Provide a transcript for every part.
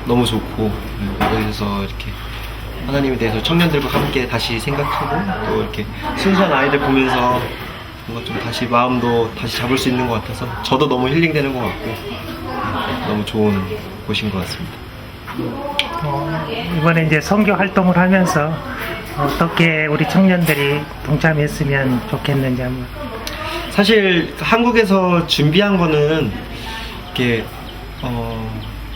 너무 좋고, 여기서 이렇게 하나님에 대해서 청년들과 함께 다시 생각하고 또 이렇게 순수한 아이들 보면서 뭔가 좀 다시 마음도 다시 잡을 수 있는 것 같아서 저도 너무 힐링되는 것 같고 너무 좋은 곳인 것 같습니다. 이번에 이제 선교 활동을 하면서 어떻게 우리 청년들이 동참했으면 좋겠는지 한번. 사실 한국에서 준비한 거는 이렇게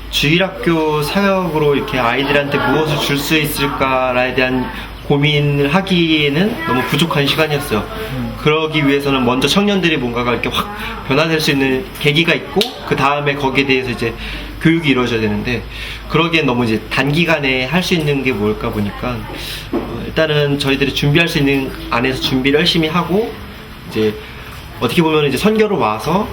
주일학교 사역으로 이렇게 아이들한테 무엇을 줄 수 있을까에 대한 고민을 하기에는 너무 부족한 시간이었어요. 그러기 위해서는 먼저 청년들이 뭔가가 이렇게 확 변화될 수 있는 계기가 있고 그 다음에 거기에 대해서 이제 교육이 이루어져야 되는데 그러기엔 너무 이제 단기간에 할 수 있는 게 뭘까 보니까 일단은 저희들이 준비할 수 있는 안에서 준비를 열심히 하고 이제 어떻게 보면 이제 선교로 와서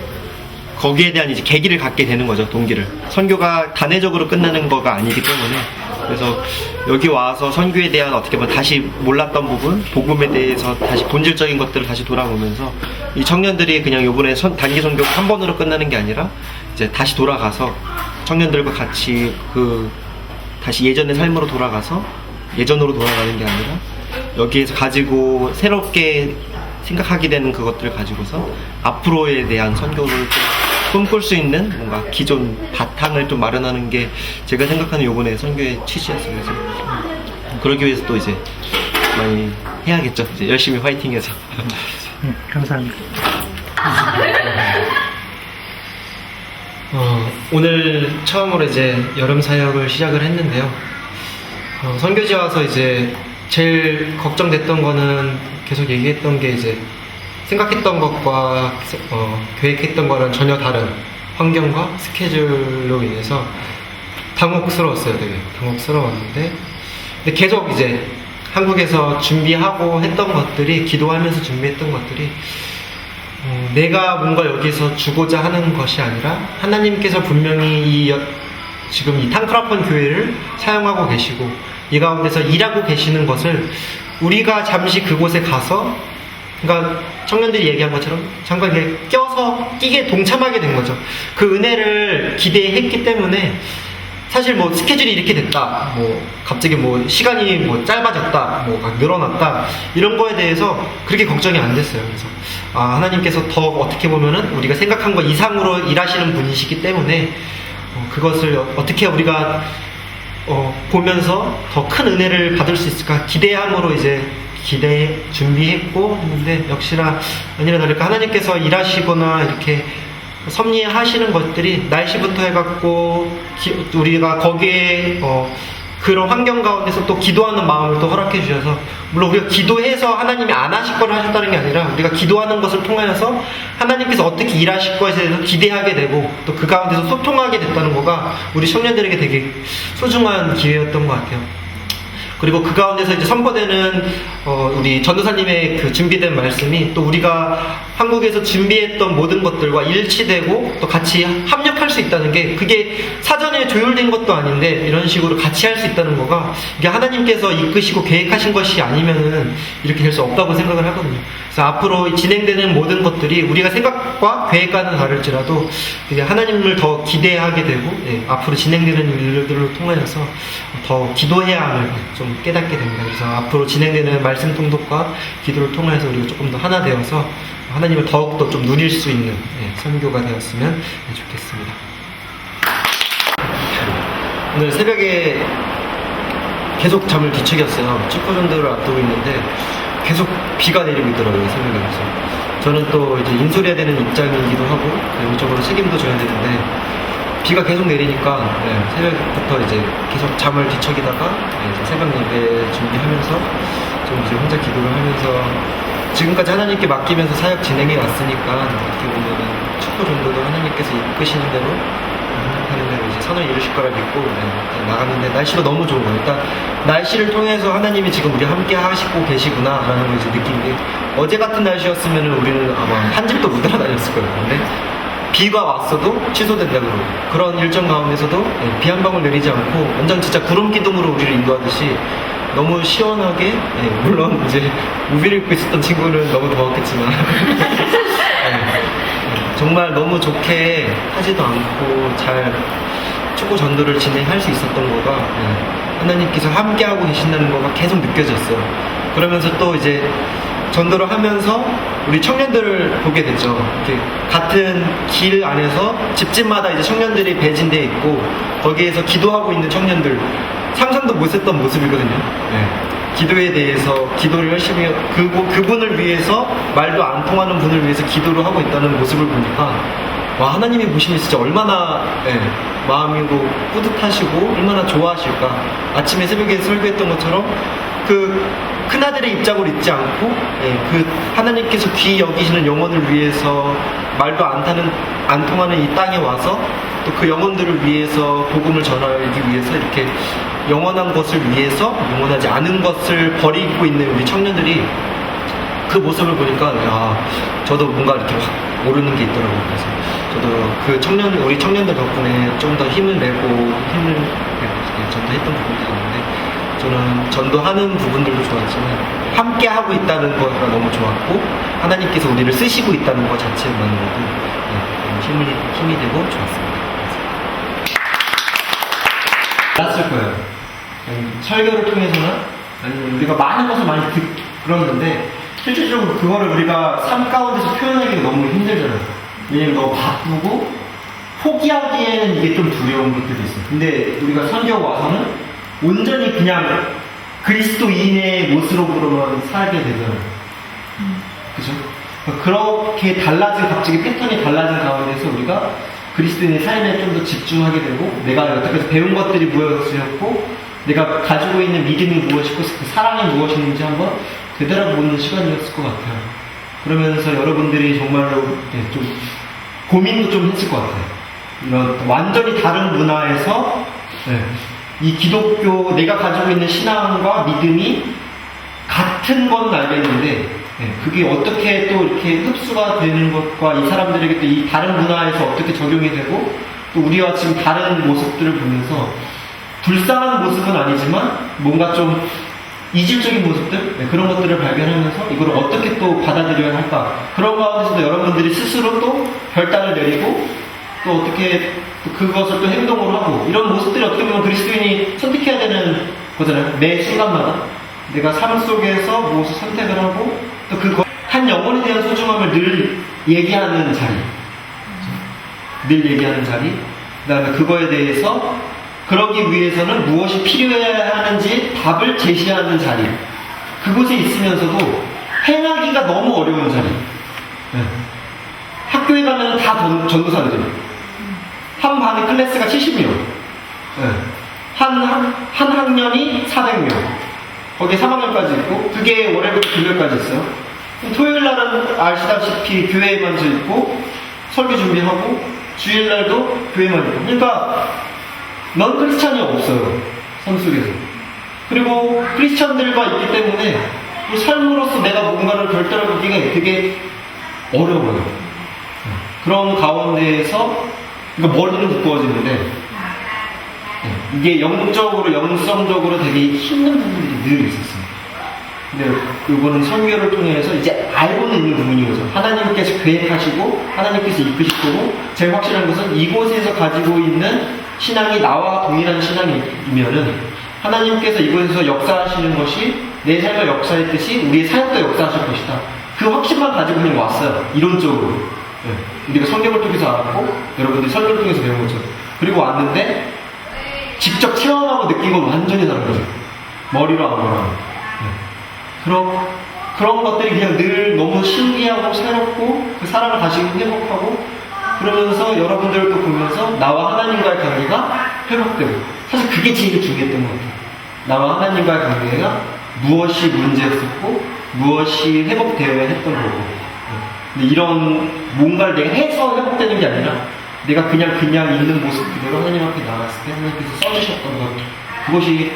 거기에 대한 이제 계기를 갖게 되는 거죠. 동기를. 선교가 단회적으로 끝나는 거가 아니기 때문에 그래서 여기 와서 선교에 대한 어떻게 보면 다시 몰랐던 부분, 복음에 대해서 다시 본질적인 것들을 다시 돌아보면서 이 청년들이 그냥 요번에 단기 선교가 한 번으로 끝나는 게 아니라 이제 다시 돌아가서 청년들과 같이 다시 예전의 삶으로 돌아가서 예전으로 돌아가는 게 아니라 여기에서 가지고 새롭게 생각하게 되는 그것들을 가지고서 앞으로에 대한 선교를 좀 꿈꿀 수 있는 뭔가 기존 바탕을 좀 마련하는 게 제가 생각하는 요번에 선교의 취지였어요. 그래서 그러기 위해서 또 이제 많이 해야겠죠. 이제 열심히 화이팅해서. 감사합니다. 오늘 처음으로 이제 여름 사역을 시작을 했는데요. 선교지 와서 이제 제일 걱정됐던 거는 계속 얘기했던 게 이제 생각했던 것과 계획했던 거랑 전혀 다른 환경과 스케줄로 인해서 당혹스러웠어요. 되게 당혹스러웠는데 근데 계속 이제 한국에서 준비하고 했던 것들이 기도하면서 준비했던 것들이 내가 뭔가 여기서 주고자 하는 것이 아니라 하나님께서 분명히 지금 이 탕크라폰 교회를 사용하고 계시고 이 가운데서 일하고 계시는 것을 우리가 잠시 그곳에 가서 그러니까 청년들이 얘기한 것처럼 잠깐 이렇게 끼게 동참하게 된 거죠. 그 은혜를 기대했기 때문에 사실 뭐 스케줄이 이렇게 됐다, 뭐 갑자기 뭐 시간이 뭐 짧아졌다, 뭐 늘어났다 이런 거에 대해서 그렇게 걱정이 안 됐어요. 그래서 하나님께서 더 어떻게 보면은 우리가 생각한 것 이상으로 일하시는 분이시기 때문에 그것을 어떻게 우리가 보면서 더 큰 은혜를 받을 수 있을까 기대함으로 이제 준비했고 했는데 역시나 아니나 다를까 하나님께서 일하시거나 이렇게 섭리하시는 것들이 날씨부터 해갖고 우리가 거기에 그런 환경 가운데서 또 기도하는 마음을 또 허락해 주셔서 물론 우리가 기도해서 하나님이 안 하실 걸 하셨다는 게 아니라 우리가 기도하는 것을 통하여서 하나님께서 어떻게 일하실 것에 대해서 기대하게 되고 또 그 가운데서 소통하게 됐다는 거가 우리 청년들에게 되게 소중한 기회였던 것 같아요. 그리고 그 가운데서 이제 선포되는 우리 전도사님의 그 준비된 말씀이 또 우리가 한국에서 준비했던 모든 것들과 일치되고 또 같이 합력할 수 있다는 게 그게 사전에 조율된 것도 아닌데 이런 식으로 같이 할 수 있다는 거가 이게 하나님께서 이끄시고 계획하신 것이 아니면은 이렇게 될 수 없다고 생각을 하거든요. 그래서 앞으로 진행되는 모든 것들이 우리가 생각과 계획과는 다를지라도 이게 하나님을 더 기대하게 되고 앞으로 진행되는 일들을 통하여서 더 기도해야 함을 좀 깨닫게 됩니다. 그래서 앞으로 진행되는 말씀 통독과 기도를 통해서 우리가 조금 더 하나 되어서 하나님을 더욱더 좀 누릴 수 있는 선교가 되었으면 좋겠습니다. 오늘 새벽에 계속 잠을 뒤척였어요. 축구전들을 앞두고 있는데 계속 비가 내리고 있더라고요. 새벽에. 그래서 저는 또 이제 인솔해야 되는 입장이기도 하고 영적으로 책임도 져야 되는데 비가 계속 내리니까 새벽부터 이제 계속 잠을 뒤척이다가 이제 새벽 예배 준비하면서 좀 이제 혼자 기도를 하면서 지금까지 하나님께 맡기면서 사역 진행해 왔으니까 어떻게 보면은 축구 정도도 하나님께서 이끄시는 대로 하는 대로 이제 선을 이루실 거라 믿고 나갔는데 날씨가 너무 좋은 거예요. 일단 날씨를 통해서 하나님이 지금 우리 함께 하시고 계시구나라는 걸 이제 느낀 게 어제 같은 날씨였으면 우리는 아마 한 집도 못 돌아다녔을 거예요. 근데 비가 왔어도 취소된다 그러고 그런 일정 가운데서도 비 한 방울 내리지 않고 완전 진짜 구름 기둥으로 우리를 인도하듯이 너무 시원하게 물론 이제 우비를 입고 있었던 친구는 너무 더웠겠지만 정말 너무 좋게 하지도 않고 잘 추구 전도를 진행할 수 있었던 거가 하나님께서 함께하고 계신다는 거가 계속 느껴졌어요. 그러면서 또 이제 전도를 하면서 우리 청년들을 보게 됐죠. 이렇게 같은 길 안에서 집집마다 이제 청년들이 배진되어 있고 거기에서 기도하고 있는 청년들, 상상도 못했던 모습이거든요. 기도에 대해서 기도를 열심히 그분을 위해서 말도 안 통하는 분을 위해서 기도를 하고 있다는 모습을 보니까 와, 하나님이 보시면 진짜 얼마나 마음이고 뿌듯하시고 얼마나 좋아하실까. 아침에 새벽에 설교했던 것처럼 그 큰아들의 입장을 잊지 않고 그 하나님께서 귀히 여기시는 영혼을 위해서 말도 안 통하는 이 땅에 와서 또 그 영혼들을 위해서 복음을 전하기 위해서 이렇게 영원한 것을 위해서 영원하지 않은 것을 버리고 있는 우리 청년들이 그 모습을 보니까 저도 뭔가 이렇게 확 오르는 게 있더라고요. 그래서 저도 우리 청년들 덕분에 좀 더 힘을 내고 전도했던 부분들이 있는데 저는 전도하는 부분들도 좋았지만 함께 하고 있다는 거가 너무 좋았고 하나님께서 우리를 쓰시고 있다는 것 자체만으로도 힘이 되고 좋았습니다. 알았을 거예요. 설교를 통해서나 아니면 우리가 많은 것을 많이 들었는데 실질적으로 그거를 우리가 삶 가운데서 표현하기가 너무 힘들잖아요. 왜냐면 너무 바쁘고 포기하기에는 이게 좀 두려운 것들이 있어요. 근데 우리가 선교 와서는 온전히 그냥 그리스도인의 모습으로만 살게 되잖아요. 그죠? 그렇게 갑자기 패턴이 달라진 가운데서 우리가 그리스도인의 삶에 좀 더 집중하게 되고 내가 여태까지 배운 것들이 무엇이었고 내가 가지고 있는 믿음이 무엇이고 그 사랑이 무엇인지 한번 되돌아보는 시간이었을 것 같아요. 그러면서 여러분들이 정말로 좀 고민도 좀 했을 것 같아요. 이런 완전히 다른 문화에서 이 기독교 내가 가지고 있는 신앙과 믿음이 같은 건 알겠는데 그게 어떻게 또 이렇게 흡수가 되는 것과 이 사람들에게 또 이 다른 문화에서 어떻게 적용이 되고 또 우리와 지금 다른 모습들을 보면서 불쌍한 모습은 아니지만 뭔가 좀 이질적인 모습들 그런 것들을 발견하면서 이걸 어떻게 또 받아들여야 할까 그런 가운데서도 여러분들이 스스로 또 결단을 내리고 또 어떻게 그것을 또 행동으로 하고 이런 모습들이 어떻게 보면 그리스도인이 선택해야 되는 거잖아요. 매 순간마다 내가 삶 속에서 무엇을 선택을 하고 또 한 영혼에 대한 소중함을 늘 얘기하는 자리 그 다음에 그거에 대해서 그러기 위해서는 무엇이 필요해야 하는지 답을 제시하는 자리 그곳에 있으면서도 행하기가 너무 어려운 자리 학교에 가면 다 전도사들이에요. 한 반의 클래스가 70명 한 학년이 400명 거기에 3학년까지 있고 그게 월요일부터 금요일까지 있어요. 토요일날은 아시다시피 교회에만 서 있고 설교 준비하고 주일날도 교회만 있고 그러니까 넌 크리스찬이 없어요. 삶 속에서. 그리고 크리스찬들과 있기 때문에 삶으로서 내가 뭔가를 결단하기가 되게 어려워요. 그런 가운데에서 그러니까 머리는 두꺼워지는데 이게 영성적으로 되게 힘든 부분들이 늘 있었어요. 근데 이거는 설교를 통해서 이제 알고는 있는 부분인 거죠. 하나님께서 계획하시고 하나님께서 이끄실 거고 제일 확실한 것은 이곳에서 가지고 있는 신앙이 나와 동일한 신앙이면은 하나님께서 이곳에서 역사하시는 것이 내 삶을 역사했듯이 우리의 사역도 역사하실 것이다. 그 확신만 가지고 그냥 왔어요. 이론적으로. 우리가 성경을 통해서 알았고 여러분들이 설교를 통해서 배운 거죠. 그리고 왔는데 직접 체험하고 느낀 건 완전히 다른 거죠. 머리로 안 거랑. 그런 것들이 그냥 늘 너무 신기하고 새롭고 그 사람을 다시 회복하고 그러면서 여러분들도 보면서 나와 하나님과의 관계가 회복되고 사실 그게 제일 중요했던 것 같아요. 나와 하나님과의 관계가 무엇이 문제였었고 무엇이 회복되어야 했던 거고 근데 이런 뭔가를 내가 해서 회복되는 게 아니라 내가 그냥 있는 모습 그대로 하나님 앞에 나갔을 때 하나님께서 써주셨던 것 그것이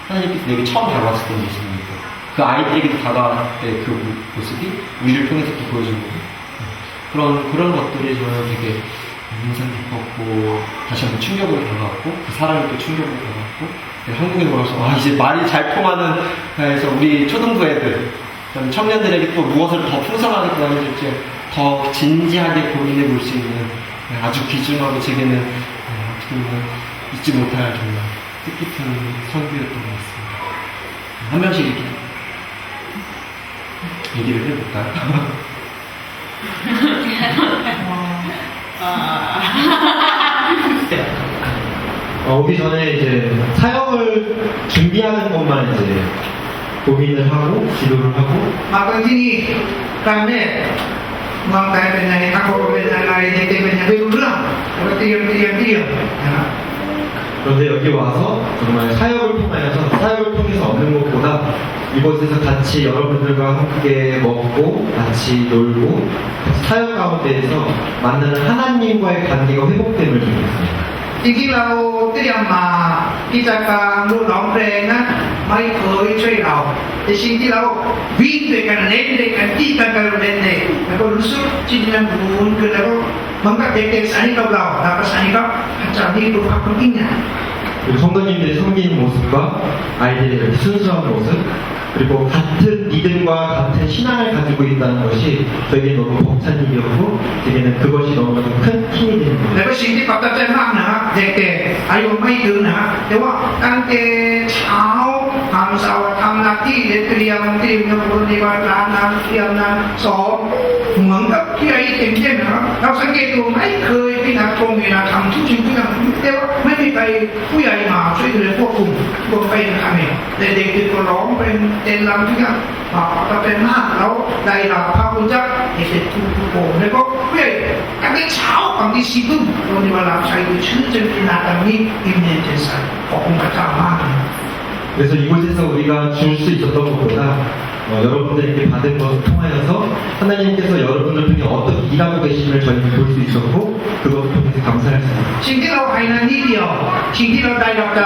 하나님께서 내게 처음 다가왔을 때 모습입니다. 그 아이들에게도 다가왔을 때 그 모습이 우리를 통해서 또 보여주는 거예요. 그런 것들이 저는 되게 인상 깊었고 다시 한번 충격으로 다가왔고 그 사람이 또 충격으로 다가왔고 한국에 돌아와서 이제 말이 잘 통하는 해서 우리 초등부 애들 청년들에게 또 무엇을 더 풍성하게 보여줄지 더 진지하게 고민해 볼 수 있는 아주 귀중하고 제게는 어떻게 보면 잊지 못할 정말 뜻깊은 선교였던 것 같습니다. 한 명씩 이렇게 얘기를 해볼까요? 오기 전에 이제 사역을 준비하는 것만 이제 고민을 하고 기도를 하고 มาตอนที่นี่ครั้งแรกวางใจเป็นไงทางโบเป็นอะไรเด็กๆเป็นยังไม่รู้เรื่องแต่ว่าเตรียมนะครับ 그런데 여기 와서 정말 사역을 통하여서 사역을 통해서 얻는 것보다 이곳에서 같이 여러분들과 함께 먹고 같이 놀고 같이 사역 가운데에서 만나는 하나님과의 관계가 회복됨을 느꼈습니다. จริงๆเราเตรียมมาที่จะการร้องเพลงนะไม่เคยช่วยเราแต่สิ่งที่เราวิ่งด้วยกันเล่นด้วยกันที่กันกันเล่นเนี่ยแล้วก็รู้สึกจิตมันบุญขึ้นแล้วก็มันก็เด็กๆสานิกับเราแล้วก็สานิกับพระเจ้าที่ดูภาพคนยิ่งใหญ่ 그리고 성도님들이 섬기는 모습과 아이들의 이렇게 순수한 모습 그리고 같은 믿음과 같은 신앙을 가지고 있다는 것이 저에게 너무 벅찬 일이었고 제게는 그것이 너무나도 큰 힘이 되는 แล้ว 거예요. ก็สิ่งที่ประทับใจมากนะครับเด็กๆอายุไม่ถึงนะครับแต่ว่าตั้งแต่เช้าทำเสาร์ทำหน้าที่เตรียมยกบริวารร้านน้ำเตรียมน้ำสอบเหมือนกับที่ไอ้เต็มเช่นนะครับเราสังเกตดูไม่เคยพินาตรงเวลาทำทุกสิ่งทุกอย่างแต่ว่าไม่มีใครผู้ใหญ่มาช่วยเหลือควบคุมรวมไปนะครับเนี่ยแต่เด็กๆก็ร้องเป็นเต้นรำทุกอย่างประทับใจมากแล้วได้รับพระคุณเจ้าเด็กๆทุกคนแล้วก็ผู้ใหญ่ตั้งแต่เช้าบางทีสี่ทุ่มโรงพยาบาลรับใช้โดยชื่อเจนพินาตานี้อิมเนเจสันขอบคุณพระเจ้ามากนะ 그래서 이곳에서 우리가 줄 수 있었던 것보다 여러분들에게 받은 것을 통하여서 하나님께서 여러분들 중에 어떻게 일하고 계심을 저희는 볼 수 있었고 그것을 통해서 감사할 수 있습니다. สิ่งที่เราให้นั้นนิดเดียวสิ่งที่เราได้รับ